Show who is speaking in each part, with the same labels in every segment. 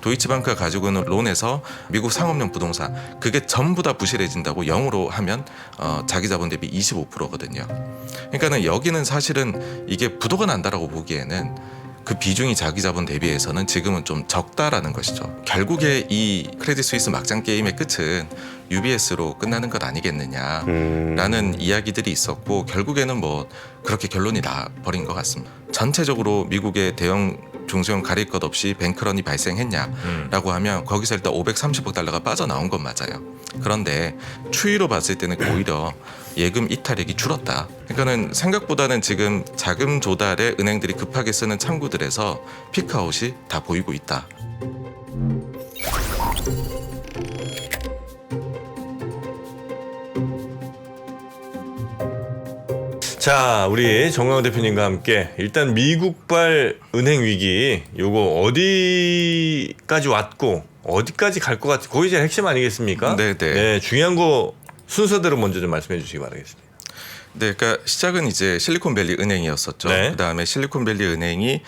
Speaker 1: 도이치방크가 가지고 있는 론에서 미국 상업용 부동산 그게 전부 다 부실해진다고 0으로 하면 자기 자본 대비 25%거든요. 그러니까는 여기는 사실은 이게 부도가 난다라고 보기에는 그 비중이 자기 자본 대비해서는 지금은 좀 적다라는 것이죠. 결국에 이 크레딧 스위스 막장 게임의 끝은 UBS로 끝나는 것 아니겠느냐라는 이야기들이 있었고 결국에는 뭐 그렇게 결론이 나버린 것 같습니다. 전체적으로 미국의 대형 중소형 가릴 것 없이 뱅크런이 발생했냐라고 하면 거기서 일단 530억 달러가 빠져나온 건 맞아요. 그런데 추이로 봤을 때는 오히려 예금 이탈액이 줄었다. 그러니까는 생각보다는 지금 자금 조달에 은행들이 급하게 쓰는 창구들에서 피크아웃이 다 보이고 있다.
Speaker 2: 자, 우리 정광훈 대표님과 함께 일단 미국발 은행 위기 요거 어디까지 왔고 어디까지 갈 것 같아? 거기 제일 핵심 아니겠습니까?
Speaker 1: 네네.
Speaker 2: 네, 중요한 거 순서대로 먼저 좀 말씀해 주시기 바라겠습니다.
Speaker 1: 네, 그러니까 시작은 이제 실리콘밸리 은행이었었죠.
Speaker 2: 네.
Speaker 1: 그다음에 실리콘밸리 은행이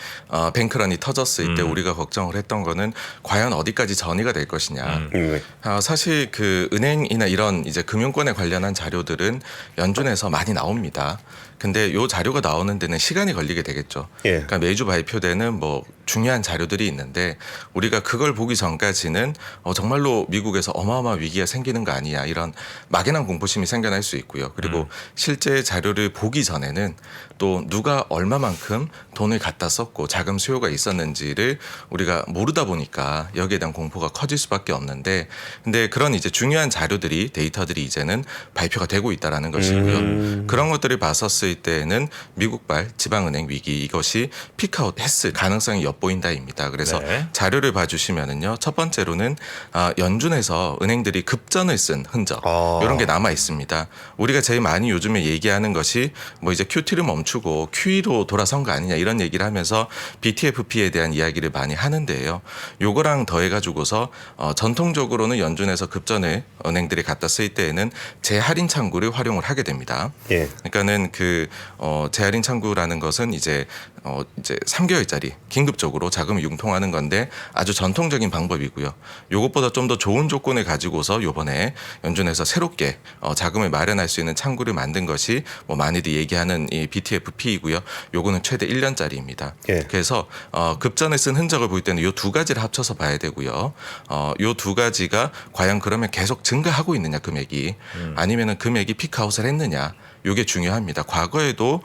Speaker 1: 뱅크런이 터졌을 때 우리가 걱정을 했던 거는 과연 어디까지 전이가 될 것이냐. 사실 그 은행이나 이런 이제 금융권에 관련한 자료들은 연준에서 많이 나옵니다. 근데 요 자료가 나오는 데는 시간이 걸리게 되겠죠.
Speaker 2: 예.
Speaker 1: 그러니까 매주 발표되는 뭐 중요한 자료들이 있는데 우리가 그걸 보기 전까지는 정말로 미국에서 어마어마한 위기가 생기는 거 아니냐 이런 막연한 공포심이 생겨날 수 있고요. 그리고 실제 자료를 보기 전에는 또 누가 얼마만큼 돈을 갖다 썼고 자금 수요가 있었는지를 우리가 모르다 보니까 여기에 대한 공포가 커질 수밖에 없는데 근데 그런 이제 중요한 자료들이 데이터들이 이제는 발표가 되고 있다라는 것이고요. 그런 것들을 봤었을 때는 미국발 지방은행 위기 이것이 피크아웃 했을 가능성이 엿보인다입니다. 그래서
Speaker 2: 네.
Speaker 1: 자료를 봐주시면은요. 첫 번째로는 연준에서 은행들이 급전을 쓴 흔적 이런 게 남아 있습니다. 우리가 제일 많이 요즘에 얘기하는 것이 뭐 이제 QT를 멈추고 QE로 돌아선 거 아니냐 이런 얘기를 하면서 BTFP에 대한 이야기를 많이 하는데요. 요거랑 더해가지고서 전통적으로는 연준에서 급전을 은행들이 갖다 쓸 때에는 재할인 창구를 활용을 하게 됩니다.
Speaker 2: 예.
Speaker 1: 그러니까는 그 재할인 창구라는 것은 이제 3개월짜리 긴급적으로 자금을 융통하는 건데 아주 전통적인 방법이고요. 요것보다 좀 더 좋은 조건을 가지고서 요번에 연준에서 새롭게 자금을 마련할 수 있는 창구를 만든 것이 뭐 많이들 얘기하는 이 BTFP이고요. 요거는 최대 1년짜리입니다.
Speaker 2: 예.
Speaker 1: 그래서 급전을 쓴 흔적을 볼 때는 요 두 가지를 합쳐서 봐야 되고요. 요 두 가지가 과연 그러면 계속 증가하고 있느냐 금액이 아니면은 금액이 피크아웃을 했느냐. 요게 중요합니다. 과거에도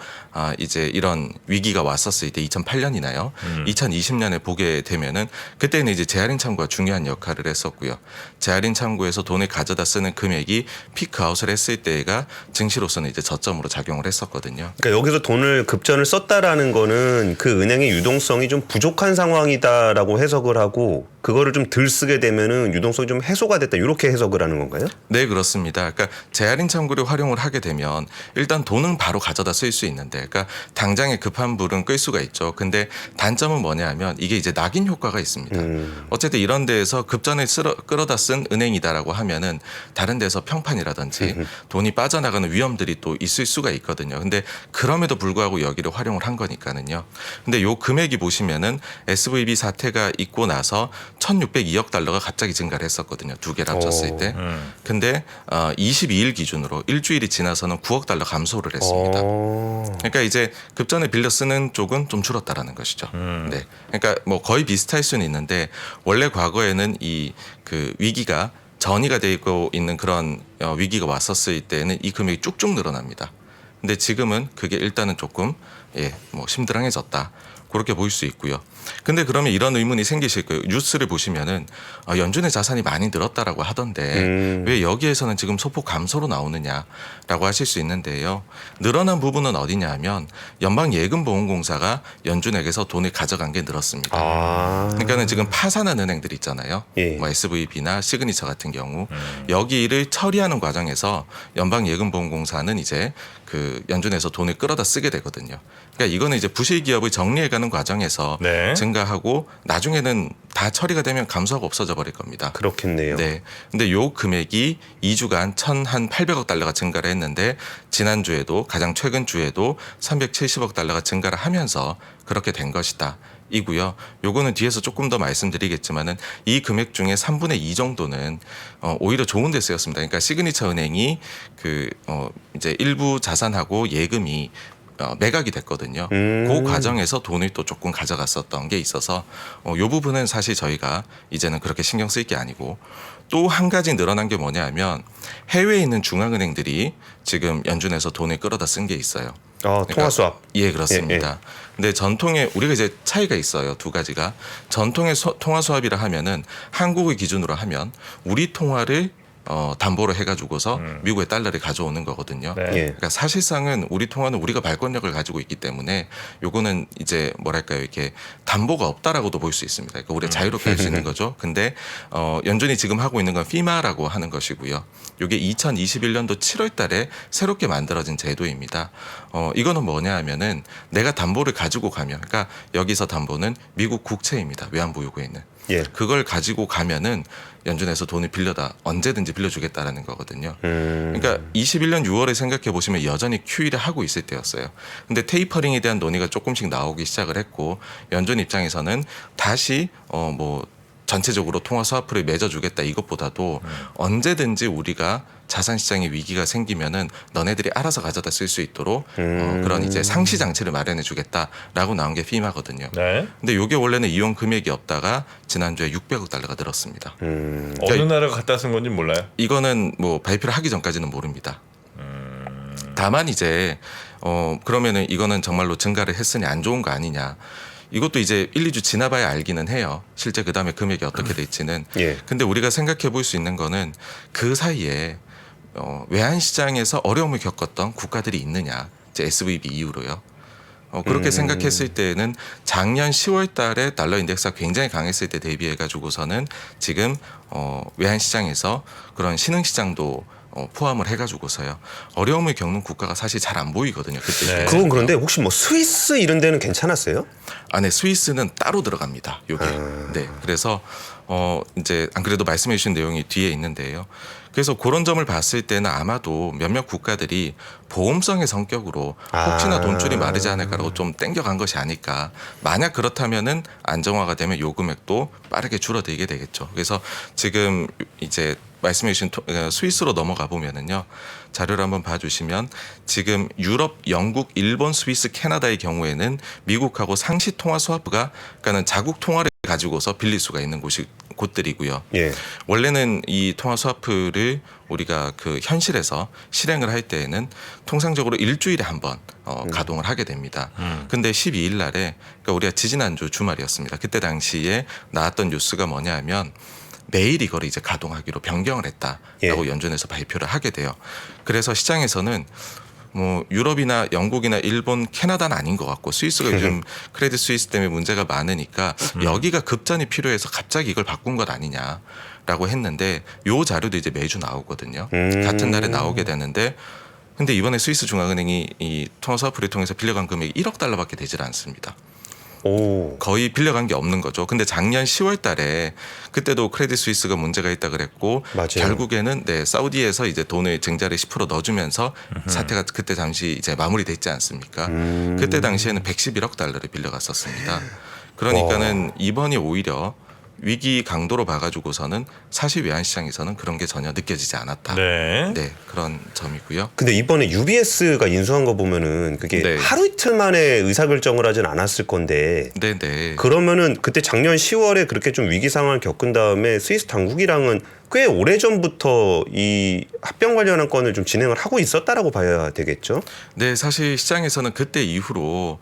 Speaker 1: 이제 이런 위기가 왔었을 때 2008년이나요. 2020년에 보게 되면은 그때는 이제 재할인 창구가 중요한 역할을 했었고요. 재할인 창구에서 돈을 가져다 쓰는 금액이 피크아웃을 했을 때가 증시로서는 이제 저점으로 작용을 했었거든요.
Speaker 3: 그러니까 여기서 돈을 급전을 썼다라는 거는 그 은행의 유동성이 좀 부족한 상황이다라고 해석을 하고 그거를 좀 덜 쓰게 되면은 유동성이 좀 해소가 됐다 이렇게 해석을 하는 건가요?
Speaker 1: 네, 그렇습니다. 그러니까 재할인 창구를 활용을 하게 되면 일단 돈은 바로 가져다 쓸 수 있는데 그러니까 당장에 급한 불은 끌 수가 있죠. 근데 단점은 뭐냐 하면 이게 이제 낙인 효과가 있습니다. 어쨌든 이런 데에서 급전을 끌어다 쓴 은행이다라고 하면은 다른 데서 평판이라든지 돈이 빠져나가는 위험들이 또 있을 수가 있거든요. 근데 그럼에도 불구하고 여기를 활용을 한 거니까는요. 근데 요 금액이 보시면은 SVB 사태가 있고 나서 1,602억 달러가 갑자기 증가를 했었거든요. 두 개를 합쳤을 때. 근데 22일 기준으로 일주일이 지나서는 9억 달러 감소를 했습니다. 그러니까 이제 급전을 빌려 쓰는 쪽은 좀 줄었다라는 것이죠. 네. 그러니까 뭐 거의 비슷할 수는 있는데 원래 과거에는 이 그 위기가 전이가 되고 있는 그런 위기가 왔었을 때는 이 금액이 쭉쭉 늘어납니다. 근데 지금은 그게 일단은 조금 뭐 심드렁해졌다. 그렇게 보일 수 있고요. 근데 그러면 이런 의문이 생기실 거예요. 뉴스를 보시면은 연준의 자산이 많이 늘었다라고 하던데 왜 여기에서는 지금 소폭 감소로 나오느냐라고 하실 수 있는데요. 늘어난 부분은 어디냐 하면 연방예금보험공사가 연준에게서 돈을 가져간 게 늘었습니다. 그러니까는 지금 파산한 은행들 있잖아요.
Speaker 3: 예.
Speaker 1: 뭐 SVB나 시그니처 같은 경우 여기를 처리하는 과정에서 연방예금보험공사는 이제 그 연준에서 돈을 끌어다 쓰게 되거든요. 그러니까 이거는 이제 부실 기업을 정리해가는 과정에서
Speaker 2: 네.
Speaker 1: 증가하고 나중에는 다 처리가 되면 감소하고 없어져 버릴 겁니다.
Speaker 3: 그렇겠네요.
Speaker 1: 네. 근데 요 금액이 2주간 1,800억 달러가 증가를 했는데 지난주에도 가장 최근 주에도 370억 달러가 증가를 하면서 그렇게 된 것이다. 이고요. 요거는 뒤에서 조금 더 말씀드리겠지만은 이 금액 중에 3분의 2 정도는 오히려 좋은 데 쓰였습니다. 그러니까 시그니처 은행이 이제 일부 자산하고 예금이 매각이 됐거든요. 그 과정에서 돈을 또 조금 가져갔었던 게 있어서 요 부분은 사실 저희가 이제는 그렇게 신경 쓸 게 아니고 또 한 가지 늘어난 게 뭐냐면 해외에 있는 중앙은행들이 지금 연준에서 돈을 끌어다 쓴 게 있어요.
Speaker 3: 통화 수합.
Speaker 1: 예, 그렇습니다. 근데 전통의 우리가 이제 차이가 있어요. 두 가지가. 전통의 통화 수합이라 하면은 한국의 기준으로 하면 우리 통화를 담보로 해가지고서 미국의 달러를 가져오는 거거든요.
Speaker 2: 네.
Speaker 3: 예.
Speaker 1: 그러니까 사실상은 우리 통화는 우리가 발권력을 가지고 있기 때문에 요거는 이제 뭐랄까요, 이렇게 담보가 없다라고도 볼 수 있습니다. 그러니까 우리가 자유롭게 할 수 있는 거죠. 근데 연준이 지금 하고 있는 건 피마라고 하는 것이고요. 요게 2021년도 7월달에 새롭게 만들어진 제도입니다. 이거는 뭐냐 하면은 내가 담보를 가지고 가면, 그러니까 여기서 담보는 미국 국채입니다. 외환보유고에 있는.
Speaker 3: 예.
Speaker 1: 그걸 가지고 가면은 연준에서 돈을 언제든지 빌려주겠다라는 거거든요. 그러니까 21년 6월에 생각해 보시면 여전히 QE를 하고 있을 때였어요. 근데 테이퍼링에 대한 논의가 조금씩 나오기 시작을 했고 연준 입장에서는 다시 전체적으로 통화 스와프를 맺어주겠다 이것보다도 언제든지 우리가 자산 시장에 위기가 생기면은 너네들이 알아서 가져다 쓸 수 있도록 그런 이제 상시 장치를 마련해 주겠다라고 나온 게 피마거든요.
Speaker 2: 네.
Speaker 1: 근데 이게 원래는 이용 금액이 없다가 지난주에 600억 달러가 늘었습니다.
Speaker 2: 어느 나라가 갖다 쓴 건지 몰라요?
Speaker 1: 이거는 발표를 하기 전까지는 모릅니다. 다만 이제 그러면은 이거는 정말로 증가를 했으니 안 좋은 거 아니냐. 이것도 이제 1, 2주 지나봐야 알기는 해요. 실제 그다음에 금액이 어떻게 될지는.
Speaker 3: 예.
Speaker 1: 근데 우리가 생각해 볼 수 있는 거는 그 사이에 외환 시장에서 어려움을 겪었던 국가들이 있느냐. 이제 SVB 이후로요. 그렇게 생각했을 때에는 작년 10월 달에 달러 인덱스가 굉장히 강했을 때 대비해 가지고서는 지금 외환 시장에서 그런 신흥 시장도 포함을 해가지고서요. 어려움을 겪는 국가가 사실 잘 안 보이거든요. 그때.
Speaker 2: 네.
Speaker 3: 그건 그런데 혹시 스위스 이런 데는 괜찮았어요?
Speaker 1: 네, 스위스는 따로 들어갑니다. 요게. 네. 그래서 이제 안 그래도 말씀해 주신 내용이 뒤에 있는데요. 그래서 그런 점을 봤을 때는 아마도 몇몇 국가들이 보험성의 성격으로 혹시나 돈줄이 마르지 않을까라고 좀 땡겨간 것이 아닐까. 만약 그렇다면은 안정화가 되면 요 금액도 빠르게 줄어들게 되겠죠. 그래서 지금 이제 말씀해 주신 스위스로 넘어가 보면은요. 자료를 한번 봐주시면 지금 유럽, 영국, 일본, 스위스, 캐나다의 경우에는 미국하고 상시 통화 스와프가 그러니까는 자국 통화를 가지고서 빌릴 수가 있는 곳들이고요.
Speaker 3: 예.
Speaker 1: 원래는 이 통화 스와프를 우리가 그 현실에서 실행을 할 때에는 통상적으로 일주일에 한 번 가동을 하게 됩니다. 근데 12일 날에 그러니까 우리가 지지난주 주말이었습니다. 그때 당시에 나왔던 뉴스가 뭐냐 하면 매일 이걸 이제 가동하기로 변경을 했다라고 연준에서 발표를 하게 돼요. 그래서 시장에서는 유럽이나 영국이나 일본, 캐나다는 아닌 것 같고 스위스가 요즘 크레딧 스위스 때문에 문제가 많으니까 여기가 급전이 필요해서 갑자기 이걸 바꾼 것 아니냐라고 했는데 요 자료도 이제 매주 나오거든요. 같은 날에 나오게 되는데 근데 이번에 스위스 중앙은행이 이 통화 스와프를 통해서 빌려간 금액이 1억 달러밖에 되질 않습니다. 거의 빌려간 게 없는 거죠. 근데 작년 10월 달에 그때도 크레딧 스위스가 문제가 있다 그랬고
Speaker 3: 맞아요.
Speaker 1: 결국에는 사우디에서 이제 돈을 증자를 10% 넣어주면서 사태가 그때 잠시 이제 마무리됐지 않습니까? 그때 당시에는 111억 달러를 빌려갔었습니다. 그러니까는 이번이 오히려 위기 강도로 봐가지고서는 사실 외환시장에서는 그런 게 전혀 느껴지지 않았다.
Speaker 2: 네.
Speaker 1: 네, 그런 점이고요.
Speaker 3: 근데 이번에 UBS가 인수한 거 보면은 그게
Speaker 1: 네.
Speaker 3: 하루 이틀 만에 의사결정을 하진 않았을 건데
Speaker 1: 네네.
Speaker 3: 그러면은 그때 작년 10월에 그렇게 좀 위기 상황을 겪은 다음에 스위스 당국이랑은 꽤 오래전부터 이 합병 관련한 건을 좀 진행을 하고 있었다라고 봐야 되겠죠?
Speaker 1: 네, 사실 시장에서는 그때 이후로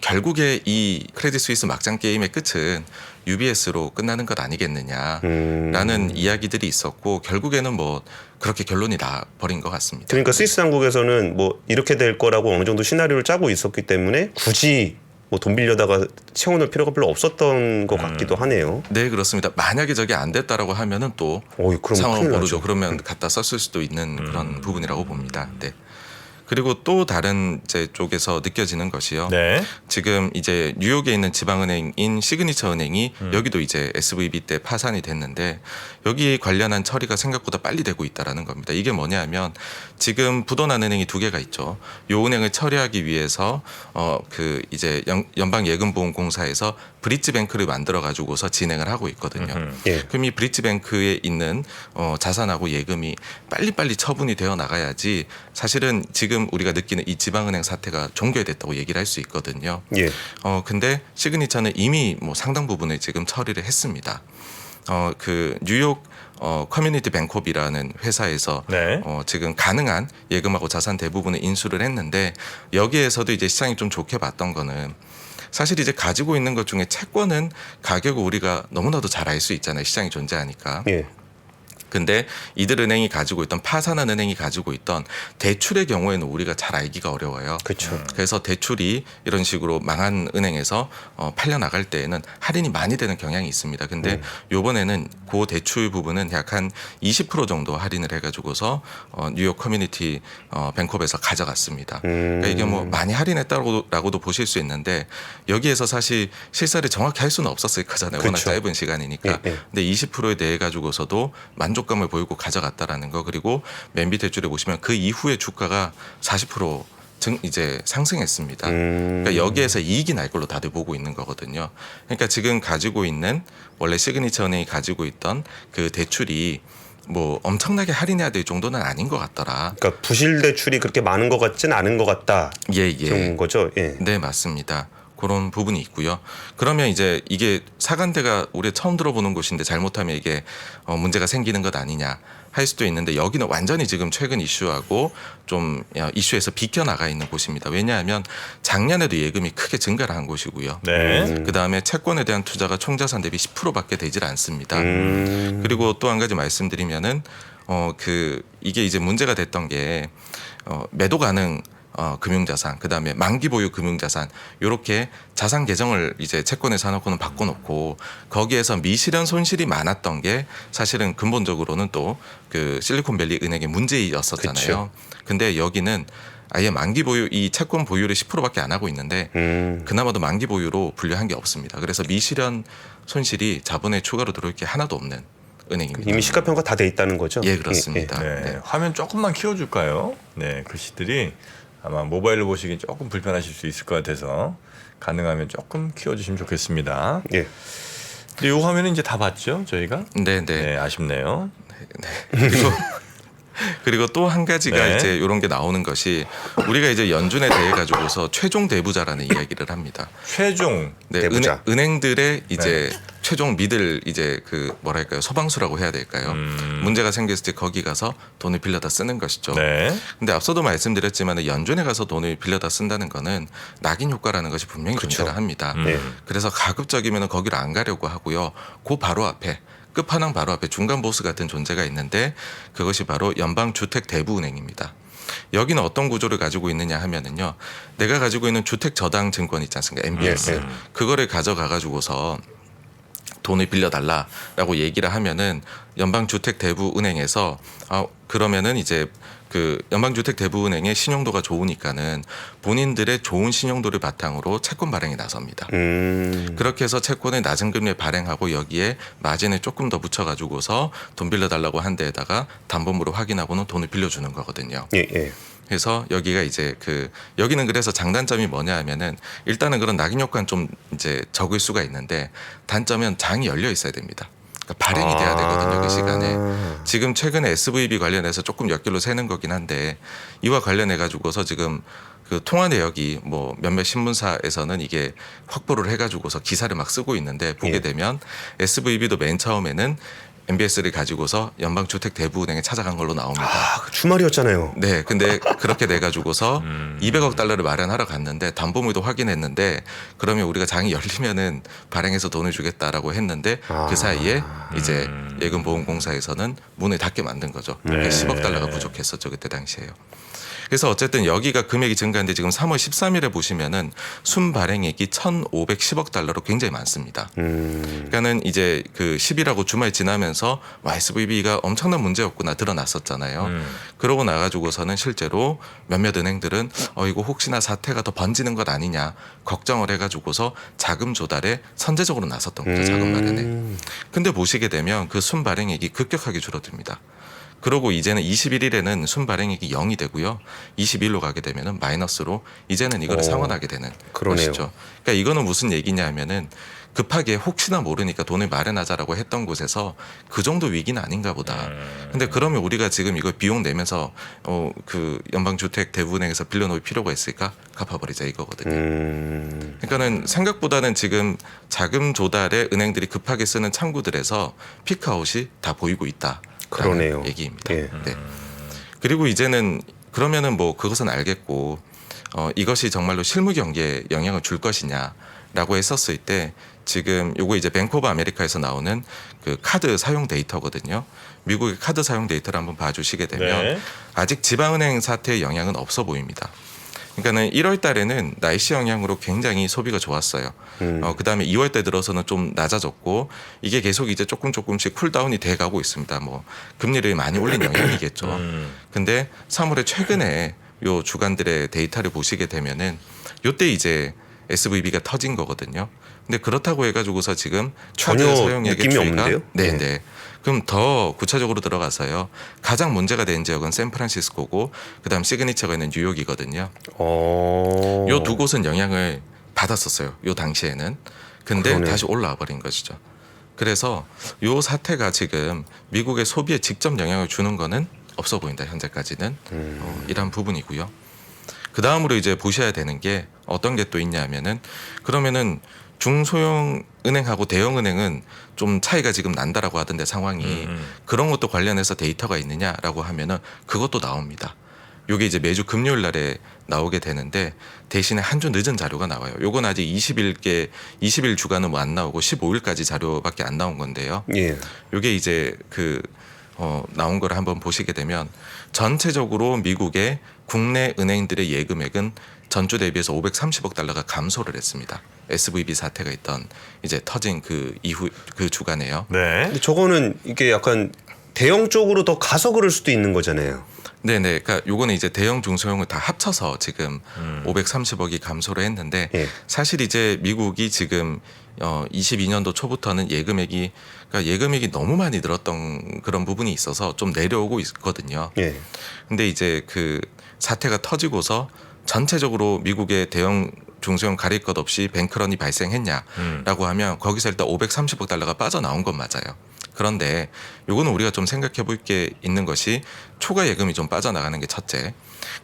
Speaker 1: 결국에 이 크레딧 스위스 막장 게임의 끝은 UBS로 끝나는 것 아니겠느냐라는 이야기들이 있었고 결국에는 그렇게 결론이 나 버린 것 같습니다.
Speaker 3: 그러니까 스위스 당국에서는 이렇게 될 거라고 어느 정도 시나리오를 짜고 있었기 때문에 굳이 돈 빌려다가 채워놓을 필요가 별로 없었던 것 같기도 하네요.
Speaker 1: 네, 그렇습니다. 만약에 저게 안 됐다라고 하면은 또
Speaker 3: 그럼
Speaker 1: 상황을
Speaker 3: 큰일
Speaker 1: 모르죠.
Speaker 3: 나죠.
Speaker 1: 그러면 갖다 썼을 수도 있는 그런 부분이라고 봅니다. 네. 그리고 또 다른 이제 쪽에서 느껴지는 것이요.
Speaker 2: 네.
Speaker 1: 지금 이제 뉴욕에 있는 지방은행인 시그니처 은행이 여기도 이제 SVB 때 파산이 됐는데 여기 관련한 처리가 생각보다 빨리 되고 있다라는 겁니다. 이게 뭐냐면 지금 부도난 은행이 두 개가 있죠. 요 은행을 처리하기 위해서 그 이제 연방예금보험공사에서 브릿지뱅크를 만들어 가지고서 진행을 하고 있거든요.
Speaker 3: 예.
Speaker 1: 그럼 이 브릿지뱅크에 있는 자산하고 예금이 빨리빨리 처분이 되어 나가야지 사실은 지금 우리가 느끼는 이 지방은행 사태가 종결됐다고 얘기를 할 수 있거든요.
Speaker 3: 예.
Speaker 1: 근데 시그니처는 이미 뭐 상당 부분을 지금 처리를 했습니다. 그 뉴욕 커뮤니티 뱅크업이라는 회사에서
Speaker 2: 네.
Speaker 1: 지금 가능한 예금하고 자산 대부분을 인수를 했는데 여기에서도 이제 시장이 좀 좋게 봤던 거는 사실 이제 가지고 있는 것 중에 채권은 가격을 우리가 너무나도 잘 알 수 있잖아요. 시장이 존재하니까.
Speaker 3: 예.
Speaker 1: 근데 이들 은행이 가지고 있던 파산한 은행이 가지고 있던 대출의 경우에는 우리가 잘 알기가 어려워요.
Speaker 3: 그렇죠.
Speaker 1: 그래서 대출이 이런 식으로 망한 은행에서 팔려 나갈 때에는 할인이 많이 되는 경향이 있습니다. 근데 요번에는 그 대출 부분은 약 한 20% 정도 할인을 해가지고서 뉴욕 커뮤니티 뱅크업에서 가져갔습니다. 그러니까 이게 뭐 많이 할인했다고도 보실 수 있는데 여기에서 사실 실사를 정확히 할 수는 없었을 거잖아요. 워낙
Speaker 3: 그쵸.
Speaker 1: 짧은 시간이니까.
Speaker 3: 예, 예.
Speaker 1: 근데 20%에 대해 가지고서도 만족감을 보이고 가져갔다라는 거 그리고 맨 밑에 줄에 보시면 그 이후에 주가가 40% 이제 상승했습니다. 그러니까 여기에서 이익이 날 걸로 다들 보고 있는 거거든요. 그러니까 지금 가지고 있는 원래 시그니처 은행이 가지고 있던 그 대출이 뭐 엄청나게 할인해야 될 정도는 아닌 것 같더라.
Speaker 3: 그러니까 부실 대출이 그렇게 많은 것 같진 않은 것 같다.
Speaker 1: 예.
Speaker 3: 그런 거죠. 예.
Speaker 1: 네, 맞습니다. 그런 부분이 있고요. 그러면 이제 이게 사간대가 우리 처음 들어보는 곳인데 잘못하면 이게 문제가 생기는 것 아니냐 할 수도 있는데 여기는 완전히 지금 최근 이슈하고 좀 이슈에서 비껴나가 있는 곳입니다. 왜냐하면 작년에도 예금이 크게 증가를 한 곳이고요.
Speaker 2: 네.
Speaker 1: 그다음에 채권에 대한 투자가 총자산 대비 10%밖에 되질 않습니다. 그리고 또 한 가지 말씀드리면은 그 이게 이제 문제가 됐던 게 매도 가능 금융자산, 그다음에 만기 보유 금융자산 요렇게 자산 계정을 이제 채권에 사놓고는 바꿔놓고 거기에서 미실현 손실이 많았던 게 사실은 근본적으로는 또 그 실리콘밸리 은행의 문제였었잖아요.
Speaker 3: 그쵸.
Speaker 1: 근데 여기는 아예 만기 보유 이 채권 보유를 10%밖에 안 하고 있는데 그나마도 만기 보유로 분류한 게 없습니다. 그래서 미실현 손실이 자본에 추가로 들어올 게 하나도 없는 은행입니다.
Speaker 3: 이미 시가평가 다 돼 있다는 거죠.
Speaker 1: 예, 그렇습니다.
Speaker 2: 네.
Speaker 1: 네.
Speaker 2: 화면 조금만 키워줄까요? 네, 글씨들이 아마 모바일로 보시기 조금 불편하실 수 있을 것 같아서 가능하면 조금 키워주시면 좋겠습니다.
Speaker 3: 예.
Speaker 2: 근데 이 화면은 이제 다 봤죠, 저희가?
Speaker 1: 네.
Speaker 2: 네, 아쉽네요.
Speaker 1: 그리고 또 한 가지가
Speaker 2: 네.
Speaker 1: 이제 이런 게 나오는 것이 우리가 이제 연준에 대해 가지고서 최종 대부자라는 이야기를 합니다.
Speaker 2: 최종
Speaker 1: 네,
Speaker 3: 대부자.
Speaker 1: 은행들의 이제 최종 믿을 이제 그 뭐랄까요 소방수라고 해야 될까요? 문제가 생겼을 때 거기 가서 돈을 빌려다 쓰는 것이죠.
Speaker 2: 네.
Speaker 1: 근데 앞서도 말씀드렸지만 연준에 가서 돈을 빌려다 쓴다는 거는 낙인 효과라는 것이 분명히 존재를 합니다.
Speaker 3: 네.
Speaker 1: 그래서 가급적이면 거기를 안 가려고 하고요. 그 바로 앞에 끝판왕 바로 앞에 중간 보스 같은 존재가 있는데 그것이 바로 연방주택대부은행입니다. 여기는 어떤 구조를 가지고 있느냐 하면은요. 내가 가지고 있는 주택저당증권 있지 않습니까? MBS.
Speaker 3: 예.
Speaker 1: 그거를 가져가 가지고서 돈을 빌려달라라고 얘기를 하면은 연방주택대부은행에서 그러면은 이제 그 연방주택대부은행의 신용도가 좋으니까는 본인들의 좋은 신용도를 바탕으로 채권 발행에 나섭니다. 그렇게 해서 채권을 낮은 금리에 발행하고 여기에 마진을 조금 더 붙여가지고서 돈 빌려달라고 한 데에다가 담보물을 확인하고는 돈을 빌려주는 거거든요.
Speaker 3: 예.
Speaker 1: 그래서 여기가 이제 그 여기는 그래서 장단점이 뭐냐 하면은 일단은 그런 낙인 효과는 좀 이제 적을 수가 있는데 단점은 장이 열려 있어야 됩니다. 그러니까 발행이 돼야 되거든요 그 시간에. 지금 최근에 SVB 관련해서 조금 엿길로 새는 거긴 한데 이와 관련해 가지고서 지금 그 통화 내역이 뭐 몇몇 신문사에서는 이게 확보를 해가지고서 기사를 막 쓰고 있는데 보게
Speaker 3: 예.
Speaker 1: 되면 SVB도 맨 처음에는 MBS를 가지고서 연방주택대부은행에 찾아간 걸로 나옵니다.
Speaker 3: 그 주말이었잖아요.
Speaker 1: 네, 근데 그렇게 돼가지고서 200억 달러를 마련하러 갔는데 담보물도 확인했는데 그러면 우리가 장이 열리면은 발행해서 돈을 주겠다라고 했는데 그 사이에 이제 예금보험공사에서는 문을 닫게 만든 거죠.
Speaker 2: 네.
Speaker 1: 10억 달러가 부족했었죠 그때 당시에요. 그래서 어쨌든 여기가 금액이 증가한데 지금 3월 13일에 보시면은 순발행액이 1,510억 달러로 굉장히 많습니다. 그러니까는 이제 그 10일하고 주말 지나면서 SVB가 엄청난 문제였구나 드러났었잖아요. 그러고 나가지고서는 실제로 몇몇 은행들은 이거 혹시나 사태가 더 번지는 것 아니냐 걱정을 해가지고서 자금 조달에 선제적으로 나섰던 거죠. 자금 마련에. 근데 보시게 되면 그 순발행액이 급격하게 줄어듭니다. 그러고 이제는 21일에는 순발행액이 0이 되고요. 22일로 가게 되면은 마이너스로 이제는 이거를 상환하게 되는
Speaker 3: 그러네요.
Speaker 1: 것이죠. 그러니까 이거는 무슨 얘기냐 하면은 급하게 혹시나 모르니까 돈을 마련하자라고 했던 곳에서 그 정도 위기는 아닌가 보다. 근데 그러면 우리가 지금 이거 비용 내면서 그 연방주택 대부은행에서 빌려놓을 필요가 있을까? 갚아버리자 이거거든요. 그러니까는 생각보다는 지금 자금 조달에 은행들이 급하게 쓰는 창구들에서 피크아웃이 다 보이고 있다.
Speaker 3: 그러네요.
Speaker 1: 얘기입니다.
Speaker 3: 예.
Speaker 1: 네. 그리고 이제는 그러면은 뭐 그것은 알겠고 이것이 정말로 실무 경기에 영향을 줄 것이냐라고 했었을 때 지금 요거 이제 뱅크 오브 아메리카에서 나오는 그 카드 사용 데이터거든요. 미국의 카드 사용 데이터를 한번 봐주시게 되면
Speaker 2: 네.
Speaker 1: 아직 지방은행 사태의 영향은 없어 보입니다. 그러니까는 1월 달에는 날씨 영향으로 굉장히 소비가 좋았어요. 그다음에 2월 때 들어서는 좀 낮아졌고 이게 계속 이제 조금씩 쿨다운이 돼 가고 있습니다. 뭐 금리를 많이 올린 영향이겠죠. 근데 3월에 최근에 요 주간들의 데이터를 보시게 되면은 요때 이제 SVB가 터진 거거든요. 근데 그렇다고 해가지고서 지금
Speaker 3: 전혀
Speaker 1: 카드 사용액의
Speaker 3: 느낌이
Speaker 1: 추이가
Speaker 3: 없는데요?
Speaker 1: 네,
Speaker 3: 네.
Speaker 1: 네. 그럼 더 구체적으로 들어가서요. 가장 문제가 된 지역은 샌프란시스코고 그다음 시그니처가 있는 뉴욕이거든요. 요 두 곳은 영향을 받았었어요. 요 당시에는. 근데
Speaker 3: 그러네.
Speaker 1: 다시 올라와 버린 것이죠. 그래서 요 사태가 지금 미국의 소비에 직접 영향을 주는 거는 없어 보인다. 현재까지는 이런 부분이고요. 그 다음으로 이제 보셔야 되는 게 어떤 게 또 있냐면은 그러면은 중소형 은행하고 대형 은행은 좀 차이가 지금 난다라고 하던데 상황이 그런 것도 관련해서 데이터가 있느냐라고 하면은 그것도 나옵니다. 요게 이제 매주 금요일 날에 나오게 되는데 대신에 한 주 늦은 자료가 나와요. 요건 아직 20일 주간은 뭐 안 나오고 15일까지 자료밖에 안 나온 건데요.
Speaker 3: 예.
Speaker 1: 요게 이제 나온 걸 한번 보시게 되면 전체적으로 미국의 국내 은행들의 예금액은 전주 대비해서 530억 달러가 감소를 했습니다. SVB 사태가 있던 이제 터진 그 이후 그 주간에요.
Speaker 2: 네.
Speaker 3: 근데 저거는 이게 약간 대형 쪽으로 더 가서 그럴 수도 있는 거잖아요.
Speaker 1: 네네. 그러니까 요거는 이제 대형 중소형을 다 합쳐서 지금 530억이 감소를 했는데
Speaker 3: 예.
Speaker 1: 사실 이제 미국이 지금 22년도 초부터는 예금액이 너무 많이 늘었던 그런 부분이 있어서 좀 내려오고 있거든요.
Speaker 3: 예.
Speaker 1: 근데 이제 그 사태가 터지고서 전체적으로 미국의 대형 중소형 가릴 것 없이 뱅크런이 발생했냐라고 하면 거기서 일단 530억 달러가 빠져나온 건 맞아요. 그런데 요거는 우리가 좀 생각해 볼 게 있는 것이 초과 예금이 좀 빠져나가는 게 첫째.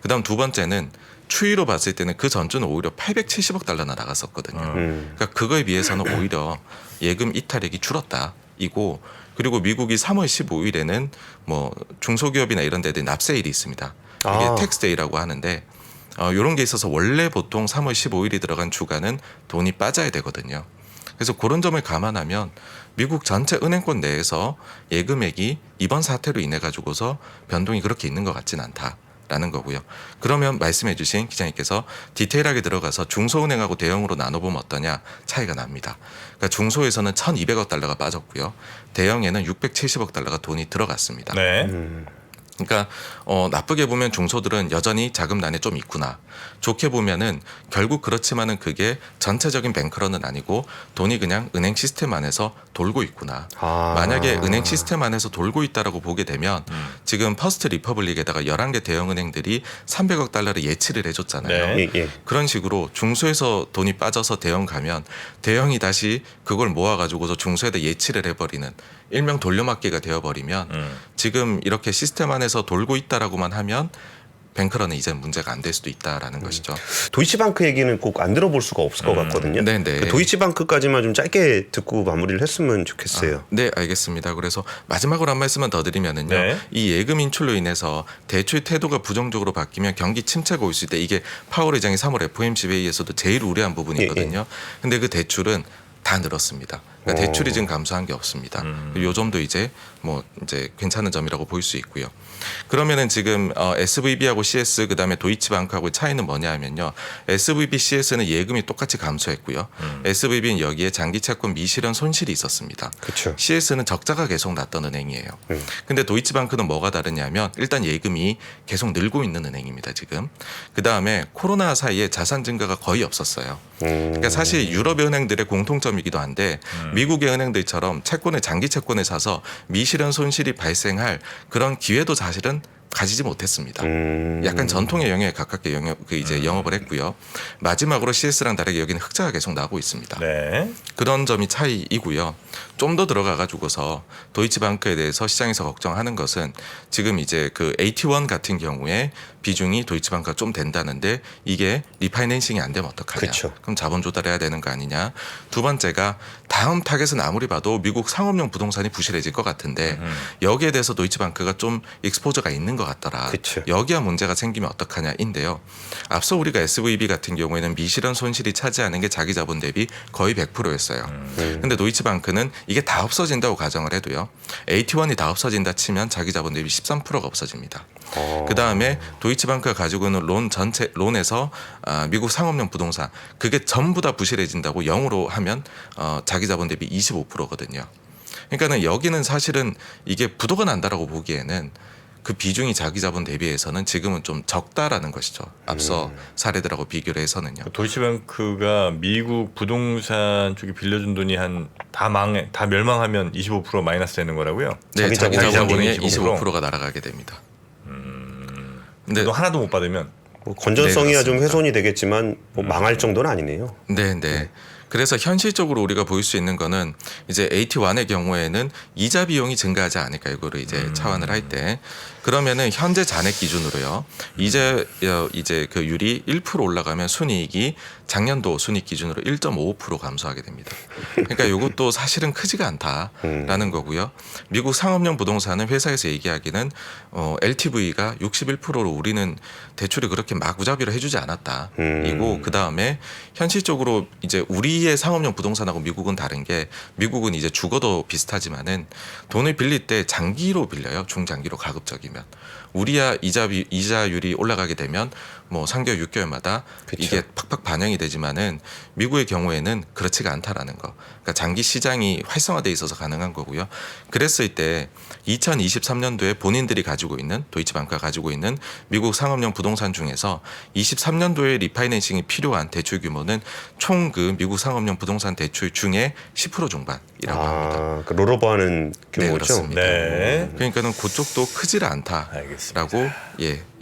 Speaker 1: 그다음 두 번째는 추이로 봤을 때는 그 전주는 오히려 870억 달러나 나갔었거든요. 그러니까 그거에 비해서는 오히려 예금 이탈액이 줄었다. 이고 그리고 미국이 3월 15일에는 뭐 중소기업이나 이런 데들 납세일이 있습니다. 이게
Speaker 3: 아.
Speaker 1: 텍스데이라고 하는데 이런 게 있어서 원래 보통 3월 15일이 들어간 주간은 돈이 빠져야 되거든요. 그래서 그런 점을 감안하면 미국 전체 은행권 내에서 예금액이 이번 사태로 인해 가지고서 변동이 그렇게 있는 것 같진 않다라는 거고요. 그러면 말씀해 주신 기자님께서 디테일하게 들어가서 중소은행하고 대형으로 나눠보면 어떠냐 차이가 납니다. 그러니까 중소에서는 1,200억 달러가 빠졌고요. 대형에는 670억 달러가 돈이 들어갔습니다.
Speaker 2: 네.
Speaker 1: 그러니까 나쁘게 보면 중소들은 여전히 자금난에 좀 있구나. 좋게 보면은 결국 그렇지만은 그게 전체적인 뱅크런은 아니고 돈이 그냥 은행 시스템 안에서 돌고 있구나.
Speaker 3: 아.
Speaker 1: 만약에 은행 시스템 안에서 돌고 있다라고 보게 되면 지금 퍼스트 리퍼블릭에다가 11개 대형 은행들이 300억 달러를 예치를 해줬잖아요.
Speaker 2: 네.
Speaker 3: 예, 예.
Speaker 1: 그런 식으로 중소에서 돈이 빠져서 대형 가면 대형이 다시 그걸 모아가지고서 중소에다 예치를 해버리는 일명 돌려막기가 되어버리면 지금 이렇게 시스템 안에서 돌고 있다라고만 하면 뱅크런은 이제 문제가 안 될 수도 있다라는 것이죠.
Speaker 3: 도이치방크 얘기는 꼭 안 들어볼 수가 없을 것 같거든요.
Speaker 1: 네네.
Speaker 3: 그 도이치방크까지만 좀 짧게 듣고 마무리를 했으면 좋겠어요.
Speaker 1: 네, 알겠습니다. 그래서 마지막으로 한 말씀만 더 드리면은요.
Speaker 2: 네.
Speaker 1: 이 예금 인출로 인해서 대출 태도가 부정적으로 바뀌면 경기 침체가 올 수 있다. 이게 파월 의장이 3월 FOMC 회의에서도 제일 우려한 부분이거든요. 근데 그 대출은 다 늘었습니다. 그러니까 대출이 지금 감소한 게 없습니다. 요 점도 이제 괜찮은 점이라고 볼 수 있고요. 그러면은 지금 SVB하고 CS 그다음에 도이치방크하고 차이는 뭐냐 하면요. SVB, CS는 예금이 똑같이 감소했고요. SVB는 여기에 장기 채권 미실현 손실이 있었습니다.
Speaker 3: 그렇죠.
Speaker 1: CS는 적자가 계속 났던 은행이에요. 근데 도이치방크는 뭐가 다르냐면 일단 예금이 계속 늘고 있는 은행입니다. 지금. 그다음에 코로나 사이에 자산 증가가 거의 없었어요. 그러니까 사실 유럽의 은행들의 공통점이기도 한데 미국의 은행들처럼 채권을 장기 채권을 사서 미실현 손실이 발생할 그런 기회도 사실은 가지지 못했습니다. 약간 전통의 영역에 가깝게 영업을 했고요. 마지막으로 CS랑 다르게 여기는 흑자가 계속 나고 있습니다.
Speaker 2: 네.
Speaker 1: 그런 점이 차이이고요. 좀 더 들어가 가지고서 도이치방크에 대해서 시장에서 걱정하는 것은 지금 이제 그 AT1 같은 경우에 비중이 도이치방크가 좀 된다는데 이게 리파이낸싱이 안 되면 어떡하냐.
Speaker 3: 그쵸.
Speaker 1: 그럼 자본 조달해야 되는 거 아니냐. 두 번째가 다음 타겟은 아무리 봐도 미국 상업용 부동산이 부실해질 것 같은데 여기에 대해서 도이치방크가 좀 익스포저가 있는 것 같더라.
Speaker 3: 그쵸.
Speaker 1: 여기야 문제가 생기면 어떡하냐인데요. 앞서 우리가 SVB 같은 경우에는 미실현 손실이 차지하는 게 자기 자본 대비 거의 100%였어요. 근데 도이치방크는 이게 다 없어진다고 가정을 해도요. AT1이 다 없어진다 치면 자기 자본 대비 13%가 없어집니다. 그 다음에 도이치방크가 가지고 있는 론에서 미국 상업용 부동산 그게 전부 다 부실해진다고 0으로 하면 자기 자본 대비 25%거든요. 그러니까는 여기는 사실은 이게 부도가 난다라고 보기에는 그 비중이 자기 자본 대비해서는 지금은 좀 적다라는 것이죠. 앞서 사례들하고 비교를 해서는요.
Speaker 2: 도이치방크가 미국 부동산 쪽에 빌려준 돈이 다 멸망하면 25% 마이너스 되는 거라고요?
Speaker 1: 네, 자기 자본 중에
Speaker 2: 25%?
Speaker 1: 25%가 날아가게 됩니다. 근데
Speaker 2: 또 하나도 못 받으면
Speaker 3: 뭐 건전성이야
Speaker 1: 네,
Speaker 3: 좀
Speaker 1: 그렇습니다.
Speaker 3: 훼손이 되겠지만 뭐 망할 정도는 아니네요.
Speaker 1: 네. 그래서 현실적으로 우리가 볼 수 있는 거는 이제 AT1의 경우에는 이자 비용이 증가하지 않을까 이거를 이제 차원을 할 때 그러면은 현재 잔액 기준으로요. 이제 그 율이 1% 올라가면 순이익이 작년도 순이익 기준으로 1.55% 감소하게 됩니다. 그러니까 이것도 사실은 크지가 않다라는 거고요. 미국 상업용 부동산은 회사에서 얘기하기는 LTV가 61%로 우리는 대출을 그렇게 마구잡이로 해주지 않았다. 이고 그 다음에 현실적으로 이제 우리의 상업용 부동산하고 미국은 다른 게 미국은 이제 주거도 비슷하지만은 돈을 빌릴 때 장기로 빌려요. 중장기로 가급적이면. 우리야 이자율이 올라가게 되면 뭐 3개월 6개월마다
Speaker 3: 그쵸.
Speaker 1: 이게 팍팍 반영이 되지만은 미국의 경우에는 그렇지가 않다라는 거. 그러니까 장기 시장이 활성화돼 있어서 가능한 거고요. 그랬을 때 2023년도에 본인들이 가지고 있는 도이치방크가 가지고 있는 미국 상업용 부동산 중에서 23년도에 리파이낸싱이 필요한 대출 규모는 총 그 미국 상업용 부동산 대출 중에 10% 중반이라고 합니다.
Speaker 3: 그 롤오버하는
Speaker 1: 네,
Speaker 3: 규모죠.
Speaker 1: 그렇습니다.
Speaker 2: 네.
Speaker 1: 그러니까는 그쪽도 크지를 않다라고
Speaker 2: 알겠습니다.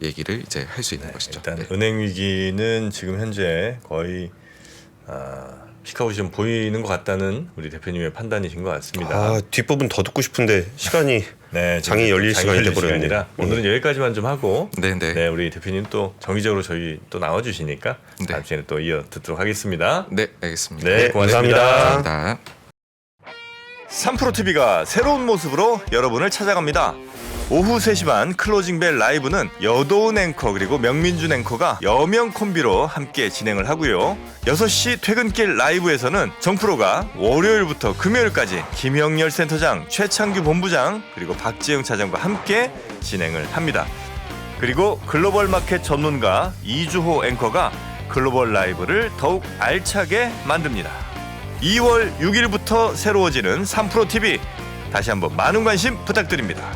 Speaker 1: 얘기를 이제 할 수 있는 것이죠.
Speaker 2: 일단
Speaker 1: 네.
Speaker 2: 은행 위기는 지금 현재 거의 피크아웃이 좀 보이는 것 같다는 우리 대표님의 판단이신 것 같습니다.
Speaker 3: 뒷부분 더 듣고 싶은데 시간이
Speaker 2: 네,
Speaker 3: 장이 열릴 시간이 돼버렸네요.
Speaker 2: 시간이라 오늘은 여기까지만 좀 하고
Speaker 1: 네.
Speaker 2: 우리 대표님 또 정기적으로 저희 또 나와주시니까
Speaker 1: 네.
Speaker 2: 다음 시간에 또 이어 듣도록 하겠습니다.
Speaker 1: 네, 알겠습니다.
Speaker 2: 네, 고맙습니다.
Speaker 3: 감사합니다.
Speaker 2: 3프로TV가 새로운 모습으로 여러분을 찾아갑니다. 오후 3시 반 클로징벨 라이브는 여도은 앵커 그리고 명민준 앵커가 여명 콤비로 함께 진행을 하고요. 6시 퇴근길 라이브에서는 정프로가 월요일부터 금요일까지 김영렬 센터장, 최창규 본부장 그리고 박재영 차장과 함께 진행을 합니다. 그리고 글로벌 마켓 전문가 이주호 앵커가 글로벌 라이브를 더욱 알차게 만듭니다. 2월 6일부터 새로워지는 3프로TV 다시 한번 많은 관심 부탁드립니다.